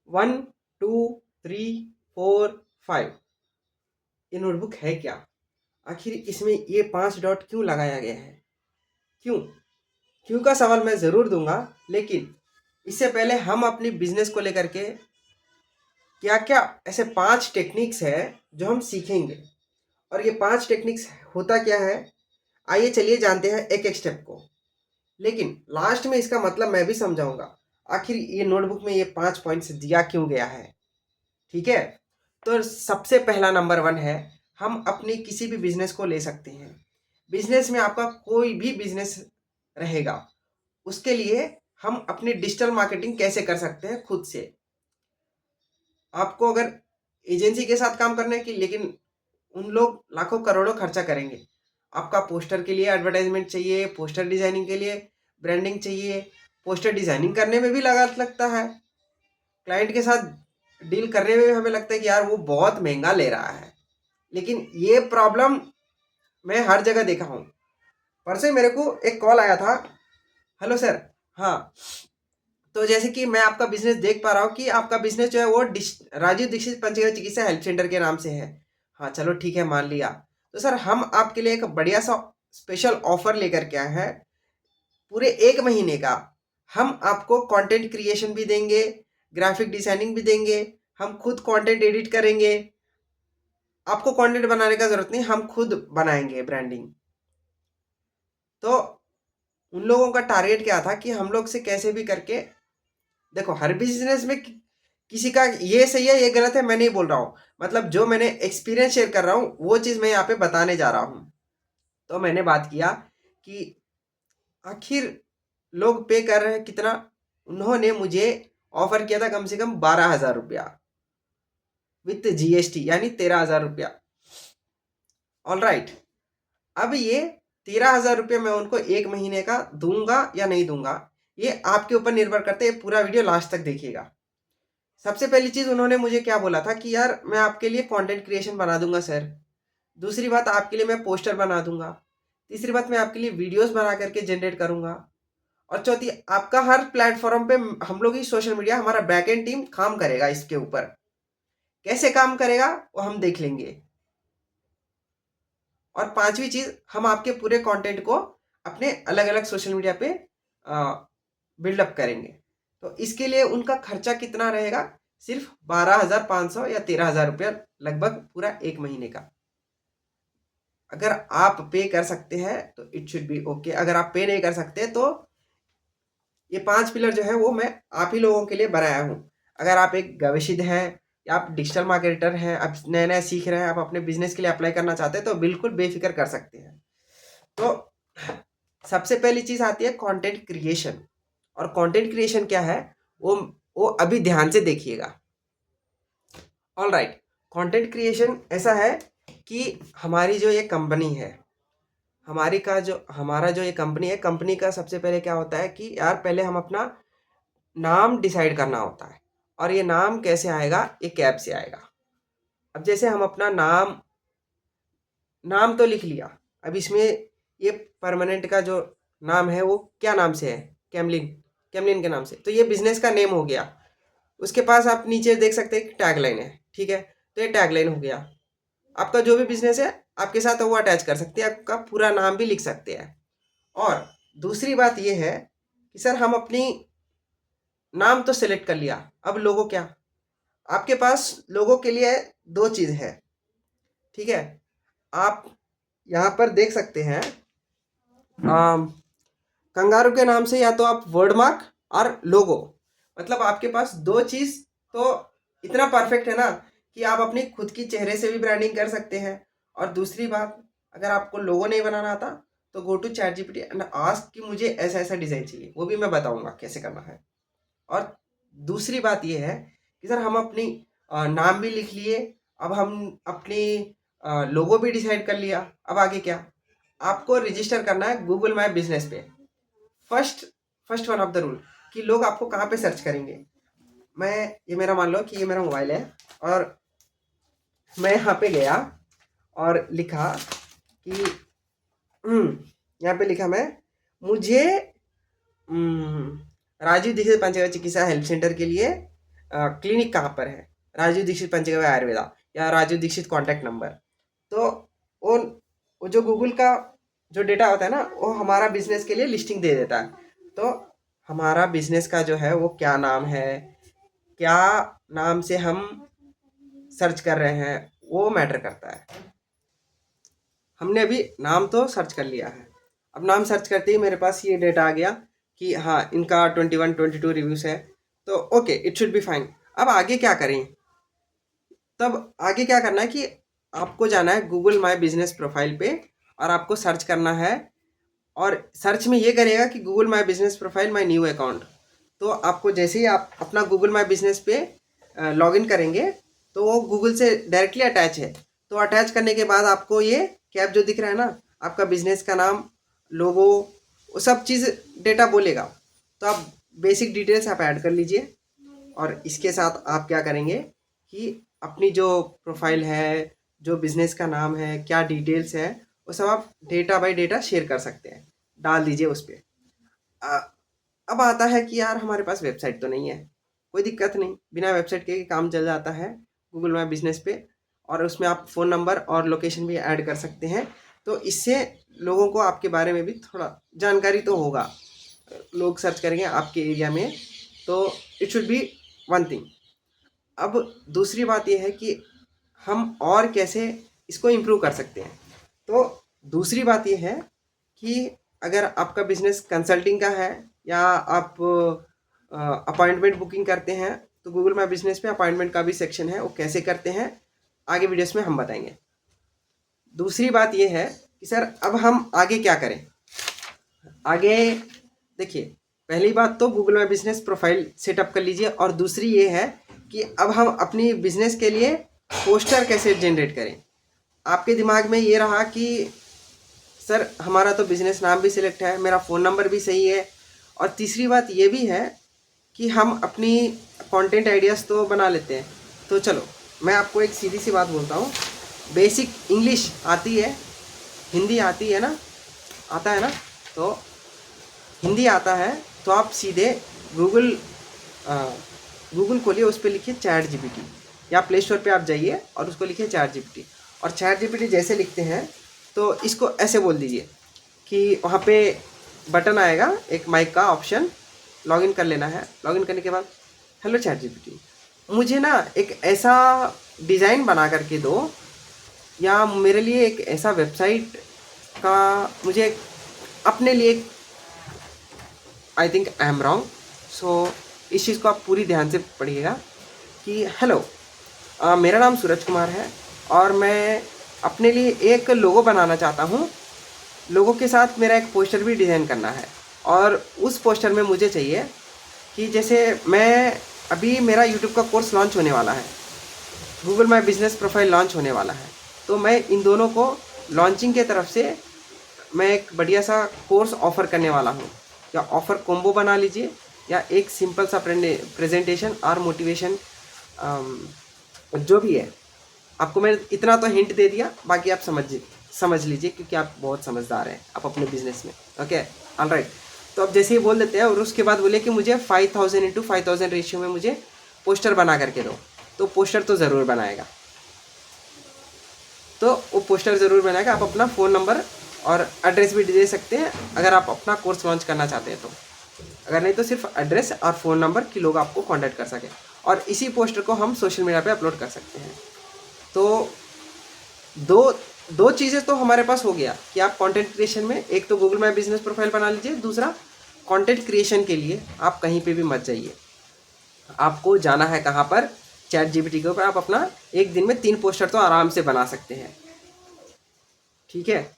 1 2 3 4 5। ये नोटबुक है क्या? आखिर इसमें ये 5 डॉट क्यों लगाया गया है? क्यों? क्यों का सवाल मैं ज़रूर दूंगा, लेकिन इससे पहले हम अपनी बिजनेस को लेकर के क्या क्या ऐसे 5 टेक्निक्स है जो हम सीखेंगे। और ये 5 टेक्निक्स होता क्या है, आइए चलिए जानते हैं एक एक स्टेप को। लेकिन लास्ट में इसका मतलब मैं भी समझाऊंगा, आखिर ये नोटबुक में ये 5 पॉइंट्स दिया क्यों गया है। ठीक है, तो सबसे पहला नंबर 1 है, हम अपनी किसी भी बिजनेस को ले सकते हैं। बिजनेस में आपका कोई भी बिजनेस रहेगा, उसके लिए हम अपनी डिजिटल मार्केटिंग कैसे कर सकते हैं खुद से। आपको अगर एजेंसी के साथ काम करने की, लेकिन उन लोग लाखों करोड़ों खर्चा करेंगे। आपका पोस्टर के लिए एडवर्टाइजमेंट चाहिए, पोस्टर डिजाइनिंग के लिए ब्रांडिंग चाहिए, पोस्टर डिजाइनिंग करने में भी लागत लगता है। क्लाइंट के साथ डील करने में भी हमें लगता है कि यार वो बहुत महंगा ले रहा है। लेकिन ये प्रॉब्लम मैं हर जगह देखा हूँ। परसों मेरे को एक कॉल आया था, हेलो सर। हाँ, तो जैसे कि मैं आपका बिजनेस देख पा रहा हूँ कि आपका बिजनेस जो है वो राजीव दीक्षित पंचगढ़ चिकित्सा हेल्प सेंटर के नाम से है। हाँ चलो ठीक है, मान लिया। तो सर हम आपके लिए एक बढ़िया सा स्पेशल ऑफर लेकर के आए हैं, पूरे 1 महीने का। हम आपको कंटेंट क्रिएशन भी देंगे, ग्राफिक डिजाइनिंग भी देंगे, हम खुद कंटेंट एडिट करेंगे। आपको कंटेंट बनाने का जरूरत नहीं, हम खुद बनाएंगे ब्रांडिंग। तो उन लोगों का टारगेट क्या था कि हम लोग से कैसे भी करके, देखो हर बिजनेस में किसी का ये सही है ये गलत है मैं नहीं बोल रहा हूँ, मतलब जो मैंने एक्सपीरियंस शेयर कर रहा हूँ वो चीज़ मैं यहाँ पे बताने जा रहा हूँ। तो मैंने बात किया कि आखिर लोग पे कर रहे हैं कितना। उन्होंने मुझे ऑफर किया था कम से कम 12,000 रुपया विथ जीएसटी, यानी 13,000 रुपया। ऑल राइट, अब ये 13,000 रुपये मैं उनको 1 महीने का दूंगा या नहीं दूंगा, ये आपके ऊपर निर्भर करते हैं। पूरा वीडियो लास्ट तक देखिएगा। सबसे पहली चीज़ उन्होंने मुझे क्या बोला था कि यार मैं आपके लिए कंटेंट क्रिएशन बना दूंगा सर। दूसरी बात, आपके लिए मैं पोस्टर बना दूंगा। तीसरी बात, मैं आपके लिए वीडियोस बना करके जनरेट करूंगा। और चौथी, आपका हर प्लेटफॉर्म पे हम लोग ही सोशल मीडिया, हमारा बैकएंड टीम काम करेगा इसके ऊपर। कैसे काम करेगा वो हम देख लेंगे। और पांचवी चीज, हम आपके पूरे कंटेंट को अपने अलग अलग सोशल मीडिया पे बिल्डअप करेंगे। तो इसके लिए उनका खर्चा कितना रहेगा, सिर्फ 12,500 या 13,000 रुपया लगभग, पूरा 1 महीने का। अगर आप पे कर सकते हैं तो इट शुड बी ओके, अगर आप पे नहीं कर सकते तो ये 5 पिलर जो है वो मैं आप ही लोगों के लिए बनाया हूँ। अगर आप एक गवेशिद हैं या आप डिजिटल मार्केटर हैं, आप नया नया सीख रहे हैं, आप अपने बिजनेस के लिए अप्लाई करना चाहते हैं, तो बिल्कुल बेफिक्र कर सकते हैं। तो सबसे पहली चीज आती है कंटेंट क्रिएशन। और कंटेंट क्रिएशन क्या है, वो वो अभी ध्यान से देखिएगा। ऑल राइट, कंटेंट क्रिएशन ऐसा है कि हमारी जो ये कंपनी है, हमारा जो ये कंपनी है, कंपनी का सबसे पहले क्या होता है कि यार पहले हम अपना नाम डिसाइड करना होता है। और ये नाम कैसे आएगा, एक ऐप से आएगा। अब जैसे हम अपना नाम नाम तो लिख लिया, अब इसमें ये परमानेंट का जो नाम है वो क्या नाम से है, कैमलिन, कैमलिन के नाम से, तो ये बिजनेस का नेम हो गया। उसके पास आप नीचे देख सकते हैं टैगलाइन है, ठीक है, तो ये टैगलाइन हो गया। आपका जो भी बिजनेस है आपके साथ वो अटैच कर सकते हैं, आपका पूरा नाम भी लिख सकते हैं। और दूसरी बात ये है कि सर हम अपनी नाम तो सेलेक्ट कर लिया, अब लोगो क्या, आपके पास लोगों के लिए 2 चीज़ है। ठीक है, आप यहाँ पर देख सकते हैं कंगारू के नाम से या तो आप वर्ड मार्क और लोगो, मतलब आपके पास 2 चीज़ तो इतना परफेक्ट है ना कि आप अपनी खुद की चेहरे से भी ब्रांडिंग कर सकते हैं। और दूसरी बात, अगर आपको लोगो नहीं बनाना आता तो go to chat GPT and ask कि मुझे ऐसा ऐसा डिज़ाइन चाहिए, वो भी मैं बताऊंगा कैसे करना है। और दूसरी बात ये है कि सर हम अपनी नाम भी लिख लिए, अब हम अपनी लोगो भी डिसाइड कर लिया, अब आगे क्या, आपको रजिस्टर करना है गूगल माई बिजनेस पे। First first one of the rule कि लोग आपको कहाँ पे सर्च करेंगे। मैं ये मेरा मान लो कि ये मेरा मोबाइल है, और मैं यहाँ पे गया और लिखा कि यहाँ पे लिखा मैं, मुझे राजीव दीक्षित पंचगढ़ चिकित्सा हेल्प सेंटर के लिए क्लिनिक कहाँ पर है, राजीव दीक्षित पंचगव्य आयुर्वेदा या राजीव दीक्षित कॉन्टैक्ट नंबर। तो वो वो जो गूगल का जो डेटा होता है ना, वो हमारा बिजनेस के लिए लिस्टिंग दे देता है। तो हमारा बिजनेस का जो है वो क्या नाम है, क्या नाम से हम सर्च कर रहे हैं, वो मैटर करता है। हमने अभी नाम तो सर्च कर लिया है, अब नाम सर्च करते ही मेरे पास ये डेटा आ गया कि हाँ इनका 21-22 रिव्यूज़ है, तो okay it should be fine. अब आगे क्या करें? तब आगे क्या करना है कि आपको जाना है गूगल माई बिजनेस प्रोफाइल पे और आपको सर्च करना है, और सर्च में ये करेगा कि Google my business profile my new account. तो आपको जैसे ही आप अपना गूगल माई बिजनेस पे लॉगिन करेंगे तो वो गूगल से डायरेक्टली अटैच है। तो अटैच करने के बाद आपको ये कैप जो दिख रहा है ना, आपका बिजनेस का नाम, लोगो, वो सब चीज़ डेटा बोलेगा। तो आप बेसिक डिटेल्स आप ऐड कर लीजिए, और इसके साथ आप क्या करेंगे कि अपनी जो प्रोफाइल है, जो बिजनेस का नाम है, क्या डिटेल्स है, वो सब आप डेटा बाय डेटा शेयर कर सकते हैं, डाल दीजिए उस पर। अब आता है कि यार हमारे पास वेबसाइट तो नहीं है। कोई दिक्कत नहीं, बिना वेबसाइट के काम चल जाता है गूगल माई बिजनेस पे, और उसमें आप फ़ोन नंबर और लोकेशन भी ऐड कर सकते हैं। तो इससे लोगों को आपके बारे में भी थोड़ा जानकारी तो होगा, लोग सर्च करेंगे आपके एरिया में, तो it should be one thing. अब दूसरी बात यह है कि हम और कैसे इसको इम्प्रूव कर सकते हैं। तो दूसरी बात यह है कि अगर आपका बिजनेस कंसल्टिंग का है या आप अपॉइंटमेंट बुकिंग करते हैं, तो गूगल माई बिजनेस पे अपॉइंटमेंट का भी सेक्शन है, वो कैसे करते हैं आगे वीडियोस में हम बताएंगे। दूसरी बात यह है कि सर अब हम आगे क्या करें। आगे देखिए, पहली बात तो Google my business profile setup कर लीजिए, और दूसरी ये है कि अब हम अपनी बिजनेस के लिए पोस्टर कैसे जनरेट करें। आपके दिमाग में ये रहा कि सर हमारा तो बिजनेस नाम भी सिलेक्ट है, मेरा फ़ोन नंबर भी सही है, और तीसरी बात ये भी है कि हम अपनी कंटेंट आइडियाज़ तो बना लेते हैं। तो चलो मैं आपको एक सीधी सी बात बोलता हूँ, बेसिक इंग्लिश आती है, हिंदी आती है ना, आता है ना, तो हिंदी आता है तो आप सीधे गूगल गूगल खोलिए, उस पर लिखिए चैट जीपीटी, या प्ले स्टोर पर आप जाइए और उसको लिखिए चैट जीपीटी। और चैट जीपीटी जैसे लिखते हैं तो इसको ऐसे बोल दीजिए कि वहाँ पे बटन आएगा एक माइक का ऑप्शन, लॉगिन कर लेना है। लॉगिन करने के बाद हेलो चैट जीपीटी, मुझे ना एक ऐसा डिज़ाइन बना करके दो, या मेरे लिए एक ऐसा वेबसाइट का मुझे अपने लिए, I think I am wrong, so इस चीज़ को आप पूरी ध्यान से पढ़िएगा कि हेलो मेरा नाम सूरज कुमार है और मैं अपने लिए एक लोगो बनाना चाहता हूँ। लोगों के साथ मेरा एक पोस्टर भी डिज़ाइन करना है, और उस पोस्टर में मुझे चाहिए कि जैसे मैं अभी मेरा यूट्यूब का कोर्स लॉन्च होने वाला है, Google my business profile launch होने वाला है, तो मैं इन दोनों को लॉन्चिंग के तरफ से मैं एक बढ़िया सा कोर्स ऑफ़र करने वाला हूँ। या ऑफ़र कॉम्बो बना लीजिए, या एक सिंपल सा प्रेजेंटेशन और मोटिवेशन, जो भी है। आपको मैंने इतना तो हिंट दे दिया, बाकी आप समझ लीजिए क्योंकि आप बहुत समझदार हैं आप अपने बिजनेस में। Okay, alright. तो अब जैसे ही बोल देते हैं और उसके बाद बोले कि मुझे 5000:5000 रेशियो में मुझे पोस्टर बना करके दो, तो पोस्टर तो ज़रूर बनाएगा, तो वो पोस्टर ज़रूर बनाएगा। आप अपना फ़ोन नंबर और एड्रेस भी दे सकते हैं अगर आप अपना कोर्स लॉन्च करना चाहते हैं तो, अगर नहीं तो सिर्फ एड्रेस और फ़ोन नंबर कि लोग आपको कांटेक्ट कर सकें, और इसी पोस्टर को हम सोशल मीडिया पे अपलोड कर सकते हैं। तो दो चीज़ें तो हमारे पास हो गया कि आप कंटेंट क्रिएशन में, एक तो गूगल माई बिजनेस प्रोफाइल बना लीजिए, दूसरा कंटेंट क्रिएशन के लिए आप कहीं पे भी मत जाइए, आपको जाना है कहाँ पर, चैट जीपीटी के ऊपर। आप अपना एक दिन में 3 पोस्टर तो आराम से बना सकते हैं, ठीक है।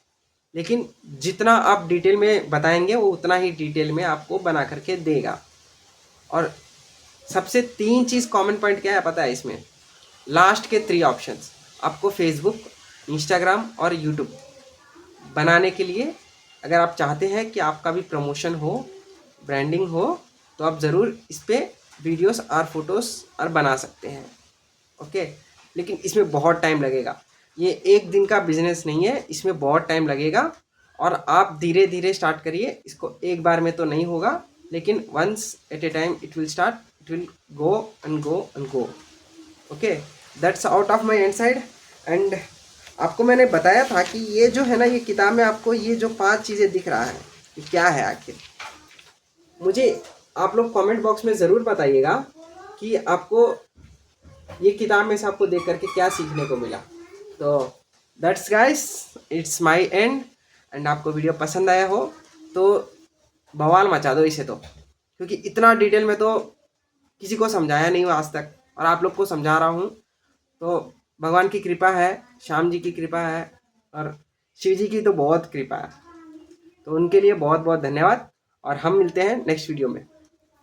लेकिन जितना आप डिटेल में बताएंगे वो उतना ही डिटेल में आपको बना करके देगा। और सबसे 3 चीज़ कॉमन पॉइंट क्या है पता है इसमें, लास्ट के 3 ऑप्शंस आपको फेसबुक, इंस्टाग्राम और यूट्यूब बनाने के लिए, अगर आप चाहते हैं कि आपका भी प्रमोशन हो, ब्रांडिंग हो, तो आप ज़रूर इस पर वीडियोस और फोटोज़ और बना सकते हैं। ओके, लेकिन इसमें बहुत टाइम लगेगा, ये एक दिन का बिजनेस नहीं है, इसमें बहुत टाइम लगेगा। और आप धीरे धीरे स्टार्ट करिए इसको, एक बार में तो नहीं होगा, लेकिन once at a time it will start. it will go and go and go. Okay, that's out of my inside. And आपको मैंने बताया था कि ये जो है ना, ये किताब में आपको ये जो 5 चीज़ें दिख रहा है, ये क्या है आखिर। मुझे आप लोग कमेंट बॉक्स में ज़रूर बताइएगा कि आपको ये किताब में से आपको देख करके क्या सीखने को मिला। तो that's guys, it's my and. And आपको वीडियो पसंद आया हो तो बवाल मचा दो इसे तो, क्योंकि इतना डिटेल में तो किसी को समझाया नहीं हुआ आज तक, और आप लोग को समझा रहा हूँ। तो भगवान की कृपा है, श्याम जी की कृपा है, और शिव जी की तो बहुत कृपा है। तो उनके लिए बहुत बहुत धन्यवाद, और हम मिलते हैं नेक्स्ट वीडियो में।